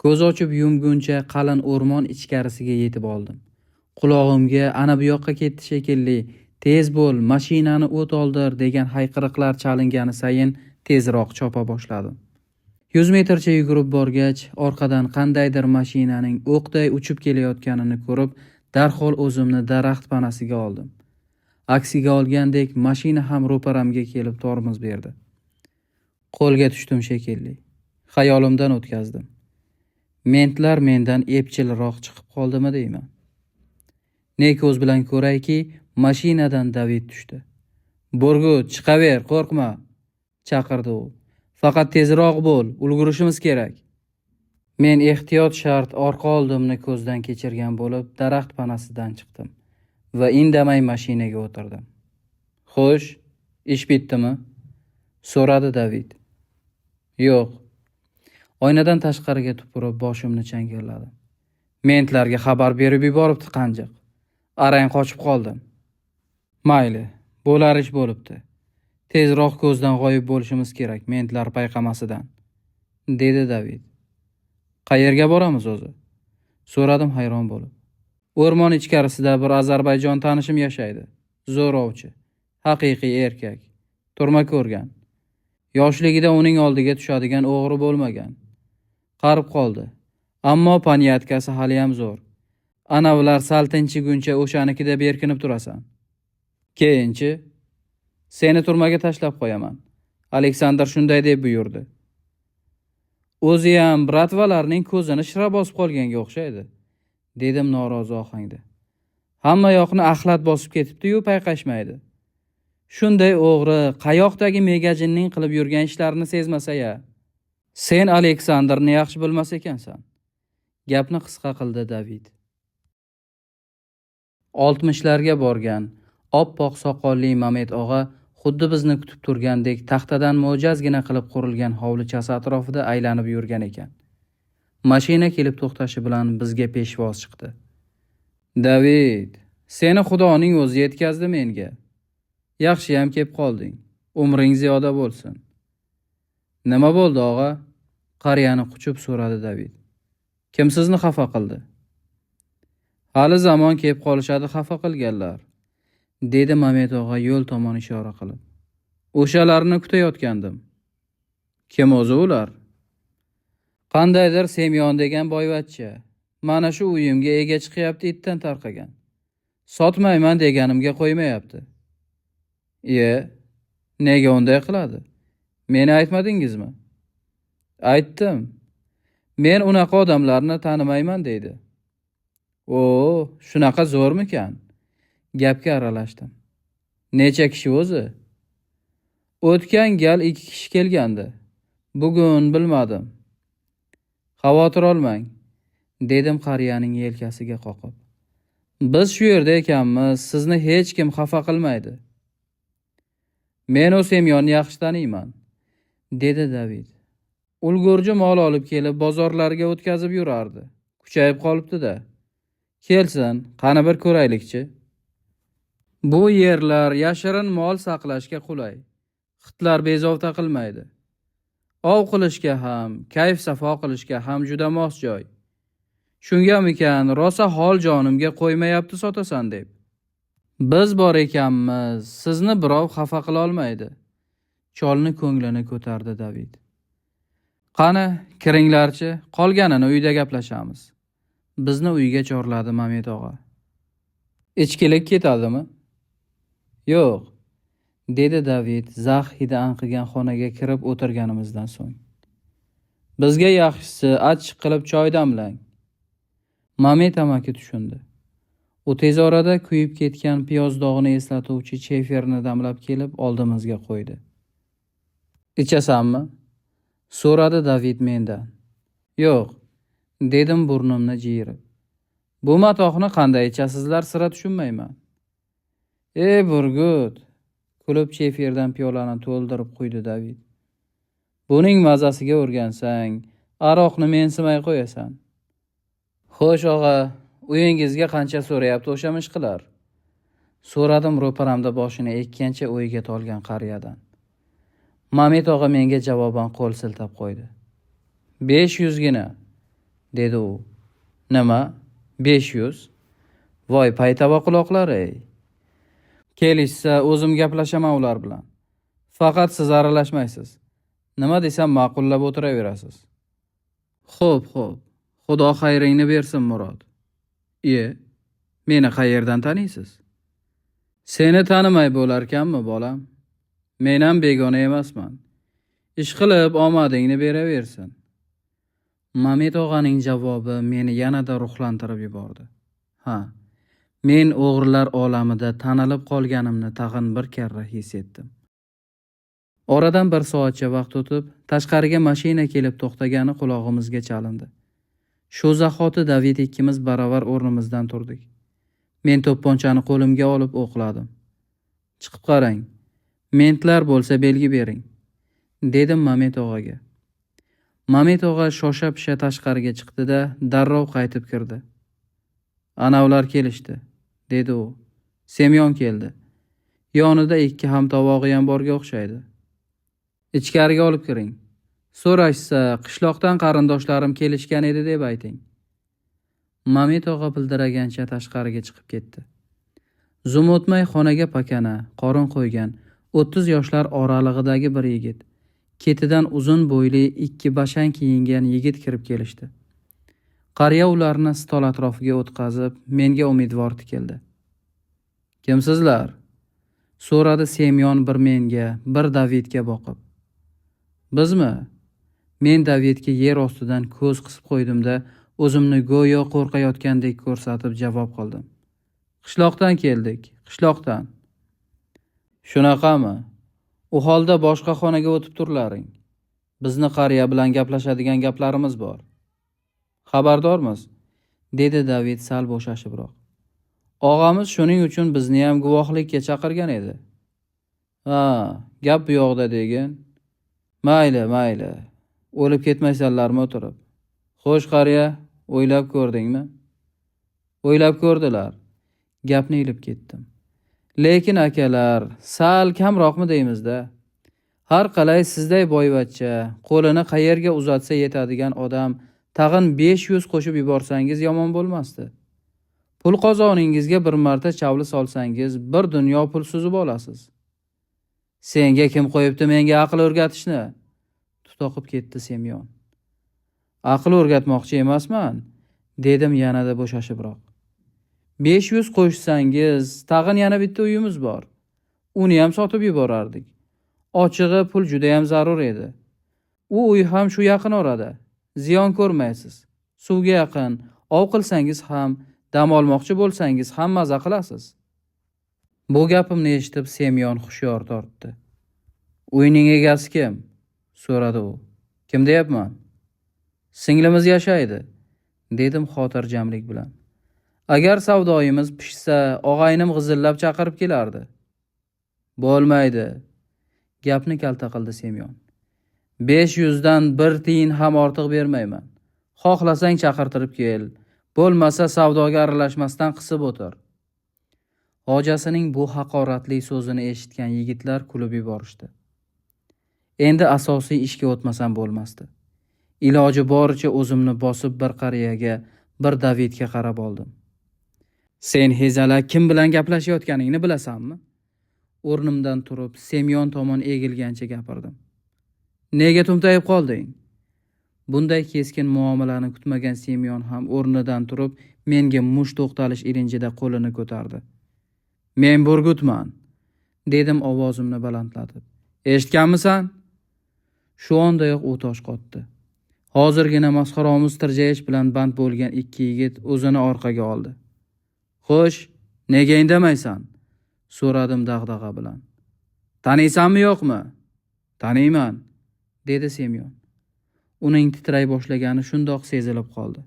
Ko'z ochib yumguncha qalin o'rmon ichkarisiga yetib oldim. Qulog'imga ana bu yoqqa ketdi shekilli, tez bo'l, mashinani o't oldir degan hayqiriqlar chalingani sayin tezroq chopa boshladim. 100 metrcha yugurib borgach, orqadan qandaydir mashinaning o'qday uchib kelayotganini ko'rib, darhol o'zimni daraxt panasiga oldim. Aksiga olgandek mashina ham ro'paramga kelib tormoz berdi. Qo'lga tushdim shekilli. Xayolimdan o'tkazdim. Mentlar mendan epchilroq chiqib qoldimi deyman. Ne ko'z bilan ko'rayki, mashinadan David tushdi. "Burgut, chiqaver, qo'rqma", chaqirdi u. "Faqat tezroq bo'l, ulgurishimiz kerak." Men ehtiyot shart orqa oldimni ko'zdan kechirgan bo'lib, daraxt panasidan chiqdim va indamay mashinaga o'tirdim. "Xo'sh, ish bitdimi?" so'radi David. "Yo'q." Oynadan tashqariga tupurib boshimni changalladim. Mentlarga xabar berib yuboribdi qanjiq. Arang qochib qoldim. Mayli, bo'lar ish bo'libdi. Tezroq ko'zdan g'oyib bo'lishimiz kerak, mentlar payqamasidan, dedi David. Qayerga boramiz o'zi? So'radim hayron bo'lib. O'rmon ichkarisida bir Ozarbayjon tanishim yashaydi. Zo'rovchi, haqiqiy erkak, turma ko'rgan. Yoshligida uning oldiga tushadigan o'g'ri bo'lmagan. Qarib qoldi. Ammo paniyatkasi hali ham zo'r. Anavilar sal tinchiguncha o'shanikida berkinib turasan. Keyinchi seni turmaga tashlab qo'yaman. Aleksandr shunday deb buyurdi. O'zi ham bratvalarning ko'zini shira bosib qolganga o'xshaydi, dedim norozi ohangda. Hamma yoqni axlat bosib ketibdi-yu, payqashmaydi. Shunday o'g'ri qayoqdagi megajinning qilib yurgan ishlarini sezmasa-ya. Sen Aleksandrni yaxshi bilmas ekansan. Gapni qisqa qildi David. 60larga borgan oppoq soqolli Mamet og'a xuddi bizni kutib turgandek taxtadan mo'jazgina qilib qurilgan hovlichasi atrofida aylanib yurgan ekan. Mashina kelib to'xtashi bilan bizga peshvoz chiqdi. "David, seni Xudoning o'zi yetkazdi menga. Yaxshiyam kelib qolding. Umring ziyoda bo'lsin." "Nima bo'ldi, og'a?" qariyani quchib so'radi David. "Kim sizni xafa qildi?" "Hali zamon kelib qolishadi xafa qilganlar", dedi Mamet og'a yo'l tomon ishora qilib. "O'shalarni kutayotgandim." "Kim o'zi ular?" "Qandaydir Semyon degan boyvachcha. Mana shu uyimga ega chiqyapti itdan tarqagan. Sotmayman deganimga qo'ymayapti." Nega unday qiladi? Meni aytmadingizmi?" "Aytdim. Men unaqa odamlarni tanimayman" deydi. Shunaqa zo'rmikan?" Gapga aralashdim. "Necha kishi o'zi?" "O'tgan gal 2 kishi kelgandi. Bugun bilmadim." "Xavotir olmang", dedim qariyaning yelkasiga qoqib. "Biz shu yerda ekanmiz, sizni hech kim xafa qilmaydi." "Men o Semyonni yaxshi taniyman", dedi David. "Ulgurji mol olib kelib bozorlarga o'tkazib yurardi. Kuchayib qolibdi-da. Kelsin, qani bir ko'raylikchi. Bu yerlar yashirin mol saqlashga qulay. Xitlar bezovta qilmaydi. Ov qilishga ham, kayf safo qilishga ham juda mos joy. Shungamikan rosa hol jonimga qo'ymayapti sotasan deb. Biz bor ekanmiz, sizni birov xafa qila olmaydi." Cholni ko'nglini ko'tardi David. "Qani, kiringlarchi, qolganini uyda gaplashamiz." Bizni uyga chorladi Mamet og'a. "Ichkilik ketadimi?" "Yo'q", dedi David zax hidi anqigan xonaga kirib o'tirganimizdan so'ng. "Bizga yaxshisi achchiq qilib choy damlang." Mamet amaki tushundi. U tez orada kuyib ketgan piyoz dog'ini eslatuvchi chayferni damlab kelib oldimizga qo'ydi. "Ichasanmi?" so'radi David mendan. "Yo'q", dedim burnimni jiyirib. "Bu matohni qanday ichasizlar sira tushunmayman." Burgut", kulib chayferdan piyolani to'ldirib quydi David. "Buning mazasiga o'rgansang, aroqni mensimay qo'yasan." "Xo'sh og'a, uyingizga qancha so'rayapti o'sha mishqilar?" so'radim ro'paramda boshini ekkancha o'yga tolgan qariyadan. Mamet og'a menga javoban qo'l siltab qo'ydi. 500 gina. dedi u. Nima? 500? Voy paytava quloqlar ey. Kelishsa o'zim gaplashaman ular bilan. Faqat siz aralashmaysiz. Nima desam ma'qullab o'tiraverasiz. Xo'p. Xudo xayringni bersin, Murod. Iye, meni qayerdan taniysiz? Seni tanimay bo'larkanmi, bolam? Men ham begona emasman. Ish qilib omadingni beraversin. Mamet og'aning javobi meni yanada ruhlantirib yubordi. Ha, men o'g'rilar olamida tanilib qolganimni tag'in bir karra his etdim. Oradan bir soatcha vaqt o'tib, tashqariga mashina kelib to'xtagani qulog'imizga chalindi. Shu zahoti David ikkimiz baravar o'rnimizdan turdik. Men to'pponchani qo'limga olib o'qladim. Chiqib qarang. Mentlar bo'lsa belgi bering, dedim Mamet og'aga. Mamet og'a shosha-pisha tashqariga chiqdi-da, darrov qaytib kirdi. Ana ular kelishdi, dedi u. Semyon keldi. Yonida 2 hamtovog'i ham borga o'xshaydi. Ichkariga olib kiring. So'rashsa, qishloqdan qarindoshlarim kelishgan edi deb ayting. Mamet og'a pildiragancha tashqariga chiqib ketdi. Zum o'tmay xonaga pakana, qorin qo'ygan 30 yoshlar oralig'idagi bir yigit, ketidan uzun bo'yli 2 bashang kiyingan yigit kirib kelishdi. Qariya ularni stol atrofiga o'tkazib, menga umidvor tikildi. Kimsizlar? So'radi Semyon bir menga, bir Davidga boqib. Bizmi? Men Davidga yer ostidan ko'z qisib qo'ydim-da, o'zimni go'yo qo'rqayotgandek ko'rsatib javob qildim. Qishloqdan keldik, qishloqdan. Shunaqami? U holda boshqa xonaga o'tib turlaring. Bizni qariya bilan gaplashadigan gaplarimiz bor. Xabardormiz, dedi David sal bo'shashibroq. Og'amiz shuning uchun bizni ham guvohlikka chaqirgan edi. Ha, gap bu yoqda degin. Mayli. O'lib ketmaysanlarmi o'tirib? Xo'sh qariya, o'ylab ko'rdingmi? O'ylab ko'rdilar. Gapni ilib ketdim. Lekin akalar, sal kamroqmi deymizda. Har qalay sizday boyvachcha, qo'lini qayerga uzatsa yetadigan odam tag'in 500 qo'shib yuborsangiz yomon bo'lmasdi. Pul qozoningizga bir marta chavli solsangiz, bir dunyo pul suzib olasiz. Senga kim qo'yibdi menga aql o'rgatishni? Tutoqib ketdi Semyon. Aql o'rgatmoqchi emasman, dedim yanada bo'shashibroq. 500 qo'shsangiz, tag'in yana bitta uyimiz bor. Uni ham sotib yuborardik. Ochig'i pul juda ham zarur edi. U uy ham shu yaqin orada. Ziyon ko'rmaysiz. Suvga yaqin, ov qilsangiz ham, dam olmoqchi bo'lsangiz ham maza qilasiz. Bu gapimni eshitib Semyon hushyor tortdi. Uyning egasi kim? So'radi u. Kim deyapman? Singlimiz yashaydi, dedim xotirjamlik bilan. Agar savdoyimiz pishsa, og'aynim g'izillab chaqirib kelardi. Bo'lmaydi, gapni kalta qildi Semyon. 500 dan 1 tiyin ham ortiq bermayman. Xohlasang chaqirtirib kel, bo'lmasa savdoga aralashmasdan qisib o'tir. Hojasining bu haqoratli so'zini eshitgan yigitlar kulib yuborishdi. Endi asosiy ishga o'tmasam bo'lmasdi. Iloji boricha o'zimni bosib bir qariyaga, bir Davidga qarab oldim. Sen hezala kim bilan gaplashayotganingni bilasanmi? O'rnimdan turib, Semyon tomon egilgancha gapirdim. Nega tumtayib qolding? Bunday keskin muomalani kutmagan Semyon ham o'rnidan turib, menga mush to'xtalish ilinjida qo'lini ko'tardi. Men burgutman, dedim ovozimni balandlatib. Eshitganmisan? Shu ondayoq u tosh qotdi. Hozirgina masxaromuz tirjayish bilan band bo'lgan 2 yigit o'zini orqaga oldi. Xo'sh, nega indamaysan? So'radim dag'dag'a bilan. Taniysanmi yo'qmi? Taniyman, dedi Semyon. Uning titray boshlagani shundoq sezilib qoldi.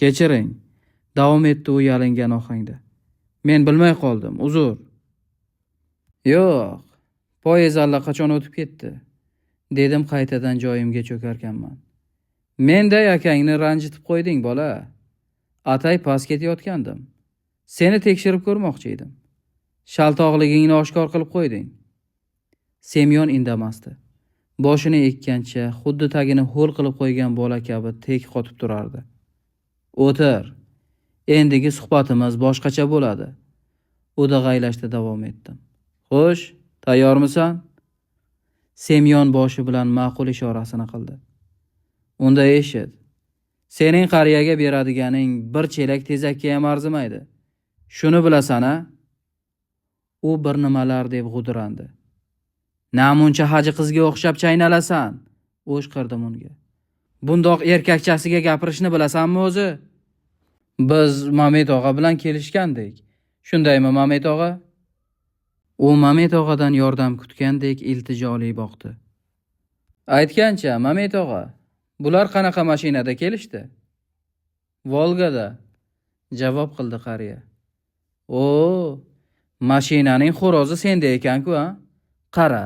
Kechiring, davom etdi u yalingan ohangda. Men bilmay qoldim, uzr. Yo'q, poyezd allaqachon o'tib ketdi, dedim qaytadan joyimga cho'karkanman. Menday akangni ranjitib qo'yding, bola. Atay past ketayotgandim. Seni tekshirib ko'rmoqchi edim. Shaltoqligingni oshkor qilib qo'yding. Semyon indamasdi. Boshini ekkancha xuddi tagini ho'l qilib qo'ygan bola kabi tek qotib turardi. "O'tir. Endigi suhbatimiz boshqacha bo'ladi." O'dag'aylashda davom etdim. "Xo'sh, tayyormisan?" Semyon boshi bilan ma'qul ishorasini qildi. "Unda eshit. Sening qariyaga beradiganing bir chelak tezakka ham arzimaydi. Shuni bilasan-a?" U bir nimalar deb g'udrandi. "Namuncha haji qizga o'xshab chaynalasan?" o'shqirdim unga. "Bundoq erkakchasiga gapirishni bilasanmi o'zi?" "Biz Mamet og'a bilan kelishgandik. Shundaymi, Mamet og'a?" U Mamet og'adan yordam kutgandek iltijoli boqdi. "Aytgancha, Mamet og'a, bular qanaqa mashinada kelishdi?" "Volgada", javob qildi qariya. "O, mashinaning xo'rozi senda ekan-ku, a? Qara,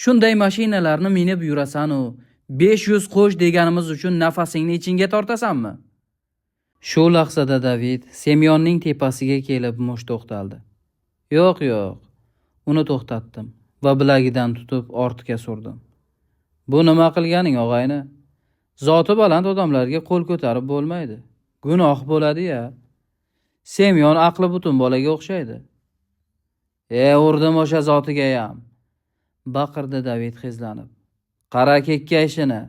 shunday mashinalarni minib yurasan-u, 500 qo'sh deganimiz uchun nafasingni ichingga tortasanmi?" Shu lahzada David Semyonning tepasiga kelib musht to'xtaldi. "Yo'q, yo'q." Uni to'xtatdim va bilagidan tutib ortga surdim. "Bu nima qilganing, og'ayni? Zoti baland odamlarga qo'l ko'tarib bo'lmaydi. Gunoh bo'ladi-ya. Semyon aqli butun bolaga o'xshaydi." Urdim o'sha zotigayam", baqirdi David xizlanib. "Qara kekka ishini."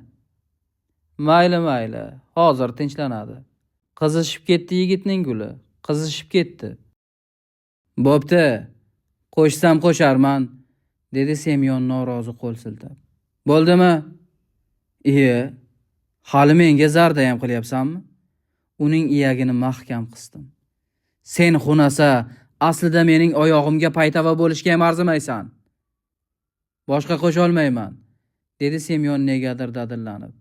"Mayli, mayli, hozir tinchlanadi. Qizishib ketdi yigitning guli, qizishib ketdi." "Bo'pti, qo'shsam qo'sharman", dedi Semyon norozi qo'l siltab. "Bo'ldimi?" "Iye, hali menga zarda ham qilyapsanmi?" Uning iyagini mahkam qisdim. "Sen xunasa, aslida mening oyog'imga paytava bo'lishga ham arzimaysan." "Boshqa qo'sholmayman", dedi Semyon negadir dadillanib.